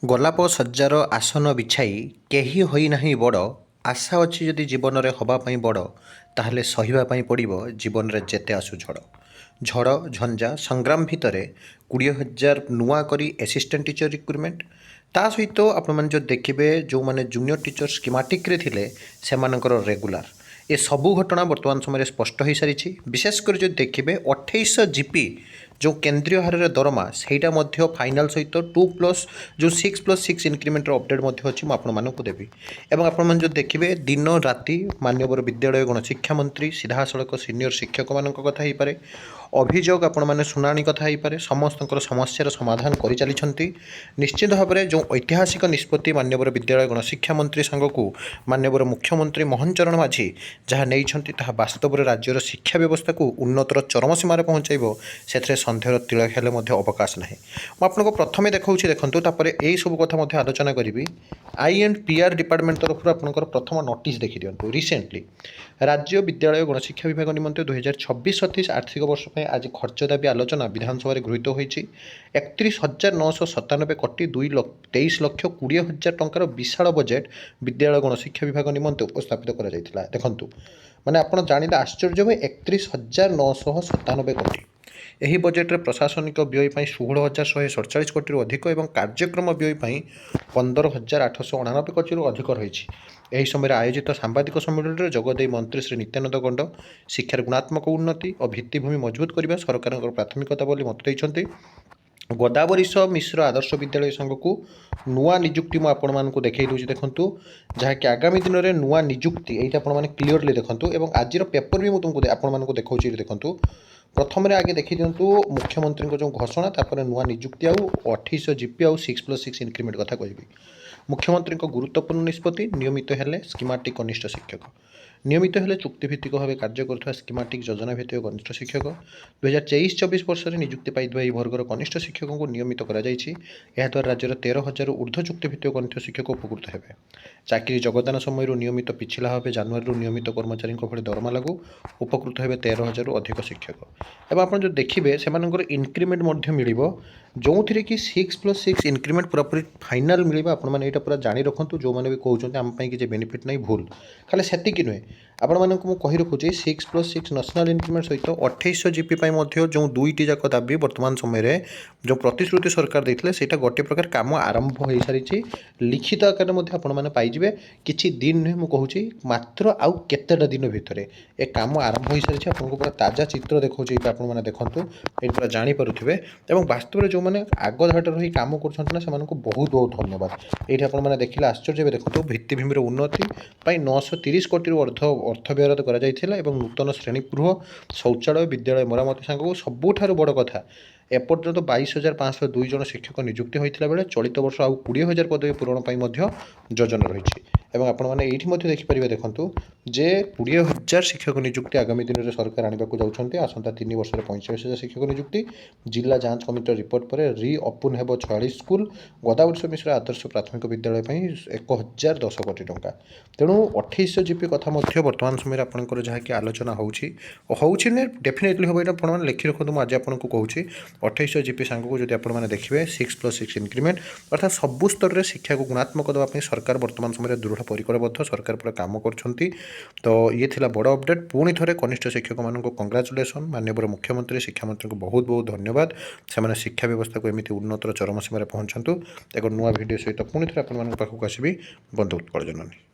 ଗୋଲାପ ସଜ୍ଜାର ଆସନ ବିଛାଇ କେହି ହୋଇନାହିଁ ବଡ଼। ଆଶା ଅଛି ଯଦି ଜୀବନରେ ହେବା ପାଇଁ ବଡ଼, ତାହେଲେ ସହିବା ପାଇଁ ପଡ଼ିବ ଜୀବନରେ ଯେତେ ଆସୁ ଝଡ଼। ଝଡ଼ ଝଞ୍ଜା ସଂଗ୍ରାମ ଭିତରେ 20,000 ନୂଆ କରି ଆସିଷ୍ଟାଣ୍ଟ ଟିଚର ରିକ୍ରୁଟମେଣ୍ଟ। ତା ସହିତ ଆପଣମାନେ ଯେଉଁ ଦେଖିବେ ଯେଉଁମାନେ ଜୁନିୟର ଟିଚର ସ୍କିମାଟିକ୍ରେ ଥିଲେ ସେମାନଙ୍କର ରେଗୁଲାର। ଏ ସବୁ ଘଟଣା ବର୍ତ୍ତମାନ ସମୟରେ ସ୍ପଷ୍ଟ ହୋଇସାରିଛି। ବିଶେଷ କରି ଯଦି ଦେଖିବେ 2800 ଜିପି ଯେଉଁ କେନ୍ଦ୍ରୀୟ ହାରରେ ଦରମା ସେଇଟା ମଧ୍ୟ ଫାଇନାଲ ସହିତ 2+ ଯେଉଁ 6+6 ଇନକ୍ରିମେଣ୍ଟର ଅପଡେଟ୍ ମଧ୍ୟ ଅଛି ମୁଁ ଆପଣମାନଙ୍କୁ ଦେବି। ଏବଂ ଆପଣମାନେ ଯଦି ଦେଖିବେ ଦିନ ରାତି ମାନ୍ୟବର ବିଦ୍ୟାଳୟ ଗଣଶିକ୍ଷା ମନ୍ତ୍ରୀ ସିଧାସଳଖ ସିନିୟର ଶିକ୍ଷକମାନଙ୍କ କଥା ହେଇପାରେ, ଅଭିଯୋଗ ଆପଣମାନେ ଶୁଣାଣି କଥା ହେଇପାରେ, ସମସ୍ତଙ୍କର ସମସ୍ୟାର ସମାଧାନ କରିଚାଲିଛନ୍ତି। ନିଶ୍ଚିତ ଭାବରେ ଯେଉଁ ଐତିହାସିକ ନିଷ୍ପତ୍ତି ମାନ୍ୟବର ବିଦ୍ୟାଳୟ ଗଣଶିକ୍ଷା ମନ୍ତ୍ରୀ ସାଙ୍ଗକୁ ମାନ୍ୟବର ମୁଖ୍ୟମନ୍ତ୍ରୀ ମୋହନ ଚରଣ ମାଝୀ ଯାହା ନେଇଛନ୍ତି ତାହା ବାସ୍ତବରେ ରାଜ୍ୟର ଶିକ୍ଷା ବ୍ୟବସ୍ଥାକୁ ଉନ୍ନତର ଚରମ ସୀମାରେ ପହଞ୍ଚାଇବ, ସେଥିରେ ସନ୍ଦେହର ତିଳ ହେଲେ ମଧ୍ୟ ଅବକାଶ ନାହିଁ। ମୁଁ ଆପଣଙ୍କୁ ପ୍ରଥମେ ଦେଖାଉଛି, ଦେଖନ୍ତୁ, ତାପରେ ଏହିସବୁ କଥା ମଧ୍ୟ ଆଲୋଚନା କରିବି। INPR ଡିପାର୍ଟମେଣ୍ଟ ତରଫରୁ ଆପଣଙ୍କର ପ୍ରଥମ ନୋଟିସ୍ ଦେଖିଦିଅନ୍ତୁ। ରିସେଣ୍ଟଲି ରାଜ୍ୟ ବିଦ୍ୟାଳୟ ଗଣଶିକ୍ଷା ବିଭାଗ ନିମନ୍ତେ 2026-27 ଆର୍ଥିକ ବର୍ଷ ପାଇଁ ଆଜି ଖର୍ଚ୍ଚ ଦାବି ଆଲୋଚନା ବିଧାନସଭାରେ ଗୃହୀତ ହୋଇଛି। 31,997 କୋଟି 23,20,20,000 ଟଙ୍କାର ବିଶାଳ ବଜେଟ୍ ବିଦ୍ୟାଳୟ ଗଣଶିକ୍ଷା ବିଭାଗ ନିମନ୍ତେ ଉପସ୍ଥାପିତ କରାଯାଇଥିଲା। ଦେଖନ୍ତୁ, ମାନେ ଆପଣ ଜାଣିଲେ ଆଶ୍ଚର୍ଯ୍ୟ ହୁଏ, 31,997 କୋଟି। ଏହି ବଜେଟ୍ରେ ପ୍ରଶାସନିକ ବ୍ୟୟ ପାଇଁ 16,147 କୋଟିରୁ ଅଧିକ ଏବଂ କାର୍ଯ୍ୟକ୍ରମ ବ୍ୟୟ ପାଇଁ 15,889 କୋଟିରୁ ଅଧିକ ରହିଛି। ଏହି ସମୟରେ ଆୟୋଜିତ ସାମ୍ବାଦିକ ସମ୍ମିଳନୀରେ ଯୋଗଦେଇ ମନ୍ତ୍ରୀ ଶ୍ରୀ ନିତ୍ୟାନନ୍ଦ ଗଣ୍ଡ ଶିକ୍ଷାର ଗୁଣାତ୍ମକ ଉନ୍ନତି ଓ ଭିତ୍ତିଭୂମି ମଜବୁତ କରିବା ସରକାରଙ୍କର ପ୍ରାଥମିକତା ବୋଲି ମତ ଦେଇଛନ୍ତି। ଗୋଦାବରୀଶ ମିଶ୍ର ଆଦର୍ଶ ବିଦ୍ୟାଳୟ ସଂଘକୁ ନୂଆ ନିଯୁକ୍ତି ମୁଁ ଆପଣମାନଙ୍କୁ ଦେଖାଇ ଦେଉଛି, ଦେଖନ୍ତୁ, ଯାହାକି ଆଗାମୀ ଦିନରେ ନୂଆ ନିଯୁକ୍ତି ଏଇଟା ଆପଣମାନେ କ୍ଲିଅରଲି ଦେଖନ୍ତୁ। ଏବଂ ଆଜିର ପେପର ବି ମୁଁ ତୁମକୁ ଆପଣମାନଙ୍କୁ ଦେଖାଉଛି, ଏଠି ଦେଖନ୍ତୁ। ପ୍ରଥମରେ ଆଗେ ଦେଖିଦିଅନ୍ତୁ ମୁଖ୍ୟମନ୍ତ୍ରୀଙ୍କ ଯେଉଁ ଘୋଷଣା, ତାପରେ ନୂଆ ନିଯୁକ୍ତି ଆଉ 2800 ଜିପି ଆଉ 6+6 ଇନକ୍ରିମେଣ୍ଟ କଥା କହିବି। ମୁଖ୍ୟମନ୍ତ୍ରୀଙ୍କ ଗୁରୁତ୍ୱପୂର୍ଣ୍ଣ ନିଷ୍ପତ୍ତି। ନିୟମିତ ହେଲେ ସ୍କିମାଟିକ୍ କନିଷ୍ଠ ଶିକ୍ଷକ। ନିୟମିତ ହେଲେ ଚୁକ୍ତିଭିତ୍ତିକ ଭାବେ କାର୍ଯ୍ୟ କରୁଥିବା ସ୍କିମାଟିକ୍ ଯୋଜନା ଭିତ୍ତିକ କନିଷ୍ଠ ଶିକ୍ଷକ। 2023-24 ବର୍ଷରେ ନିଯୁକ୍ତି ପାଇଥିବା ଏହି ବର୍ଗର କନିଷ୍ଠ ଶିକ୍ଷକଙ୍କୁ ନିୟମିତ କରାଯାଇଛି। ଏହାଦ୍ୱାରା ରାଜ୍ୟର 13,000ରୁ ଉର୍ଦ୍ଧ୍ୱ ଚୁକ୍ତିଭିତ୍ତିକ କନିଷ୍ଠ ଶିକ୍ଷକ ଉପକୃତ ହେବେ। ଚାକିରି ଯୋଗଦାନ ସମୟରୁ ନିୟମିତ ପିଛିଲା ଭାବେ ଜାନୁଆରୀରୁ ନିୟମିତ କର୍ମଚାରୀଙ୍କ ଭଳି ଦରମା ଲାଗୁ। ଉପକୃତ ହେବେ 13,000ରୁ ଅଧିକ ଶିକ୍ଷକ। ଏବଂ ଆପଣ ଯଦି ଦେଖିବେ ସେମାନଙ୍କର ଇନକ୍ରିମେଣ୍ଟ ମଧ୍ୟ ମିଳିବ, ଯେଉଁଥିରେ କି 6+6 ଇନକ୍ରିମେଣ୍ଟ ପୁରାପୁରି ଫାଇନାଲ ମିଳିବ। ଆପଣମାନେ ଏଇଟା ପୁରା ଜାଣି ରଖନ୍ତୁ। ଯେଉଁମାନେ ବି କହୁଛନ୍ତି ଆମ ପାଇଁ କିଛି ବେନିଫିଟ୍ ନାହିଁ, ଭୁଲ। ଖାଲି ସେତିକି ନୁହେଁ, ଆପଣମାନଙ୍କୁ ମୁଁ କହି ରଖୁଛି 6+6 ନ୍ୟାସନାଲ ଇନକ୍ରିମେଣ୍ଟ ସହିତ 2800 ଜିପି ପାଇଁ ମଧ୍ୟ ଯେଉଁ ଦୁଇଟି ଯାକ ଦାବି ବର୍ତ୍ତମାନ ସମୟରେ ଯେଉଁ ପ୍ରତିଶ୍ରୁତି ସରକାର ଦେଇଥିଲେ ସେଇଟା ଗୋଟିଏ ପ୍ରକାର କାମ ଆରମ୍ଭ ହୋଇସାରିଛି। ଲିଖିତ ଆକାରରେ ମଧ୍ୟ ଆପଣମାନେ ପାଇଯିବେ। କିଛି ଦିନ ନୁହେଁ, ମୁଁ କହୁଛି ମାତ୍ର ଆଉ କେତେଟା ଦିନ ଭିତରେ ଏ କାମ ଆରମ୍ଭ ହୋଇସାରିଛି। ଆପଣଙ୍କୁ ପୁରା ତାଜା ଚିତ୍ର ଦେଖାଉଛି, ଏଇଟା ଆପଣମାନେ ଦେଖନ୍ତୁ, ଏଇଟା ପୁରା ଜାଣିପାରୁଥିବେ। ଏବଂ ବାସ୍ତବରେ ଯେଉଁମାନେ ଆଗ ଧାଡ଼ିରେ ରହି କାମ କରୁଛନ୍ତି ନା, ସେମାନଙ୍କୁ ବହୁତ ବହୁତ ଧନ୍ୟବାଦ। ଏଇଠି ଆପଣମାନେ ଦେଖିଲେ ଆଶ୍ଚର୍ଯ୍ୟ ହେବେ, ଦେଖନ୍ତୁ, ଭିତ୍ତିଭୂମିର ଉନ୍ନତି ପାଇଁ 930 କୋଟିରୁ ଅର୍ଥ ବ୍ୟୟବରାଦ କରାଯାଇଥିଲା ଏବଂ ନୂତନ ଶ୍ରେଣୀଗୃହ, ଶୌଚାଳୟ, ବିଦ୍ୟାଳୟ ମରାମତି ସାଙ୍ଗକୁ ସବୁଠାରୁ ବଡ଼ କଥା, ଏପର୍ଯ୍ୟନ୍ତ 22,502 ଜଣ ଶିକ୍ଷକ ନିଯୁକ୍ତି ହୋଇଥିଲା ବେଳେ ଚଳିତ ବର୍ଷ ଆଉ 20,000 ପଦବୀ ପୂରଣ ପାଇଁ ମଧ୍ୟ ଯୋଜନା ରହିଛି। ଏବଂ ଆପଣମାନେ ଏଇଠି ମଧ୍ୟ ଦେଖିପାରିବେ, ଦେଖନ୍ତୁ, ଯେ 20,000 ଶିକ୍ଷକ ନିଯୁକ୍ତି ଆଗାମୀ ଦିନରେ ସରକାର ଆଣିବାକୁ ଯାଉଛନ୍ତି। ଆସନ୍ତା 3 ବର୍ଷରେ 45,000 ଶିକ୍ଷକ ନିଯୁକ୍ତି। ଜିଲ୍ଲା ଯାଞ୍ଚ କମିଟିର ରିପୋର୍ଟ ପରେ ରି-ଓପନ୍ ହେବ 46 ସ୍କୁଲ। ଗୋଦାବରୀଶ ମିଶ୍ର ଆଦର୍ଶ ପ୍ରାଥମିକ ବିଦ୍ୟାଳୟ ପାଇଁ 1,010 କୋଟି ଟଙ୍କା। ତେଣୁ 2800 ଜିପି କଥା ମଧ୍ୟ ବର୍ତ୍ତମାନ ସମୟରେ ଆପଣଙ୍କର ଯାହାକି ଆଲୋଚନା ହେଉଛି ନେ ଡେଫିନେଟଲି ହେବ। ଏଇଟା ଆପଣମାନେ ଲେଖି ରଖନ୍ତୁ, ମୁଁ ଆଜି ଆପଣଙ୍କୁ କହୁଛି। 2800 ଜିପି ସାଙ୍ଗକୁ ଯଦି ଆପଣମାନେ ଦେଖିବେ 6+6 ଇନକ୍ରିମେଣ୍ଟ, ଅର୍ଥାତ୍ ସବୁ ସ୍ତରରେ ଶିକ୍ଷାକୁ ଗୁଣାତ୍ମକ ଦେବା ପାଇଁ ସରକାର ବର୍ତ୍ତମାନ ସମୟରେ ଦୃଢ଼ ପରିକରବଦ୍ଧ। ସରକାର ପୁରା କାମ କରୁଛନ୍ତି। ତ ଇଏ ଥିଲା ବଡ଼ ଅପଡେଟ୍। ପୁଣି ଥରେ କନିଷ୍ଠ ଶିକ୍ଷକମାନଙ୍କୁ କଂଗ୍ରାଚୁଲେସନ୍। ମାନ୍ୟବର ମୁଖ୍ୟମନ୍ତ୍ରୀ ଶିକ୍ଷାମନ୍ତ୍ରୀଙ୍କୁ ବହୁତ ବହୁତ ଧନ୍ୟବାଦ। ସେମାନେ ଶିକ୍ଷା ବ୍ୟବସ୍ଥାକୁ ଏମିତି ଉନ୍ନତର ଚରମ ସୀମାରେ ପହଞ୍ଚାନ୍ତୁ। ଏକ ନୂଆ ଭିଡ଼ିଓ ସହିତ ପୁଣି ଥରେ ଆପଣମାନଙ୍କ ପାଖକୁ ଆସିବି। ବନ୍ଧୁ ଉତ୍କଳ ଜନନୀ।